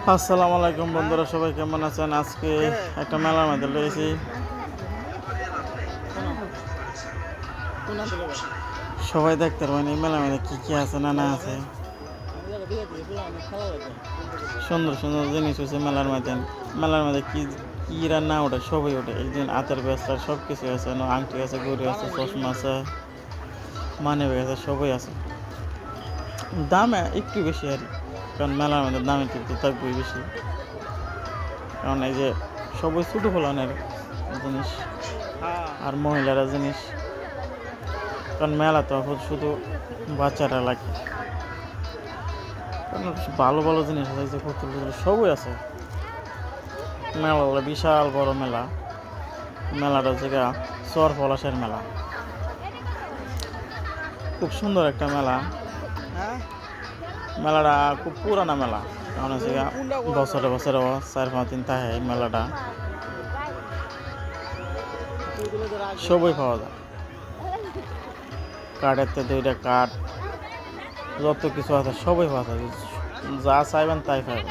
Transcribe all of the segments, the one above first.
আসসালামু আলাইকুম বন্ধুরা, সবাই কেমন আছেন? আজকে একটা মেলার মধ্যে রয়েছি। সবাই দেখতে পারেন এই মেলার মধ্যে কি কি আছে না না আছে। সুন্দর সুন্দর জিনিস হচ্ছে মেলার মধ্যে। মেলার মধ্যে কি কি রান্না ওঠে সবই ওঠে। একদিন আতের ব্যবস্থা সব কিছু আছে, আংটি আছে, ঘড়ি আছে, চশমা আছে, মানে আছে, সবই আছে। দাম একটু বেশি আর কি, কারণ মেলার মধ্যে দাম একটু থাকবেই বেশি। কারণ এই যে সবই ছোটো ফলানের জিনিস আর মহিলারা জিনিস, কারণ মেলা তো শুধু বাচ্চারা লাগে। কারণ ভালো ভালো জিনিস আছে, যে পুতুল সবই আছে। মেলা বিশাল বড় মেলা। মেলাটা হচ্ছে চর পলাশের মেলা, খুব সুন্দর একটা মেলা। মেলাটা খুব পুরানা মেলা, কারণ হচ্ছে বছরে বছরে 4-5 দিন থাকে এই মেলাটা। সবই পাওয়া যায়, কাঠের তো 2টা কাঠ, যত কিছু আছে সবই পাওয়া যায়। যা চাইবেন তাই পাবেন।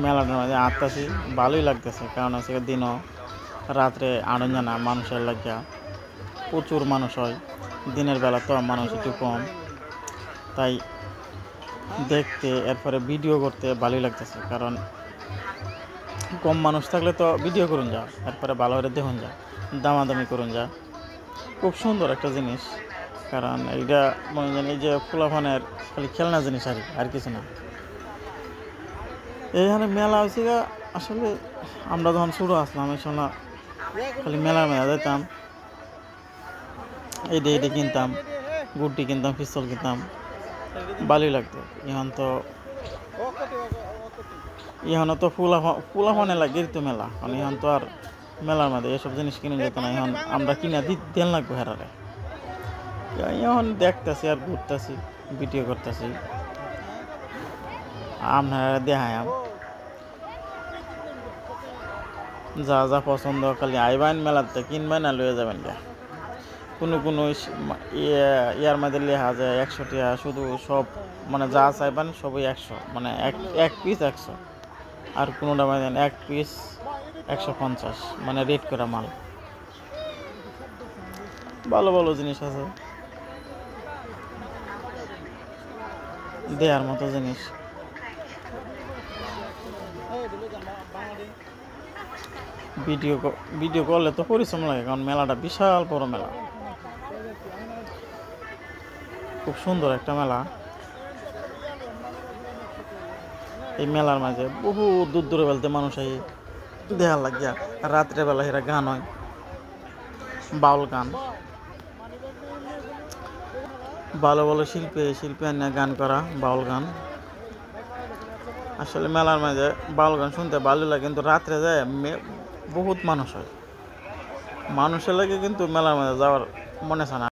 মেলাটার মাঝে আটতাছি, ভালোই লাগতেছে। কারণ হচ্ছে দিনও রাত্রে আনন্দ জানা মানুষের লাগিয়া প্রচুর মানুষ হয়। দিনের বেলা তো মানুষ একটু কম, তাই দেখতে এরপরে ভিডিও করতে ভালোই লাগতেছে। কারণ কম মানুষ থাকলে তো ভিডিও করুন যা, এরপরে ভালো করে দেখুন যা, দামাদামি করুন যা। খুব সুন্দর একটা জিনিস। কারণ এইটা মনে জানি এই যে ফুলাফানের খালি খেলনা জিনিস আর কিছু না। এইখানে মেলা হয়েছে আসলে আমরা যখন ছোটো আসলাম এই সময় খালি মেলার মেলা যেতাম, এইটা কিনতাম, গুড্ডি কিনতাম, পিস্তল কিনতাম, ভালোই লাগতো। এখন তো ফুলাফানে লাগে তো মেলা, কারণ এখন তো আর মেলার মধ্যে এসব জিনিস কিনে যেত না। এখন আমরা কিনা দেন লাগবো হেরারে। এখন দেখতেছি আর ঘুরতেছি, ভিডিও করতেছি, আপনারা দেখায় যা যা পছন্দ খালি আইবেন মেলাতে, কিনবেন আর লয়ে যাবেন গা। কোনো ইয়ার মধ্যে লেখা যায় 100 টাকা শুধু, সব মানে যা চাইবেন সবই 100, মানে এক পিস 100। আর কোনোটা মানে 1 পিস 150, মানে রেট করা মাল। ভালো ভালো জিনিস আছে, দেওয়ার মতো জিনিস। ভিডিও করলে তো পরিশ্রম লাগে, কারণ মেলাটা বিশাল বড় মেলা, খুব সুন্দর একটা মেলা। এই মেলার মাঝে বহু দূর দূরে বেলতে মানুষ আই দেখা লাগিয়া। রাত্রেবেলা এরা গান হয়, বাউল গান, ভালো ভালো শিল্পী আনিয়া গান করা বাউল গান। আসলে মেলার মাঝে বাউল গান শুনতে ভালো লাগে, কিন্তু রাত্রে যায় বহুত মানুষ হয়। মানুষের লাগে কিন্তু মেলার মাঝে যাওয়ার মনে চায় না।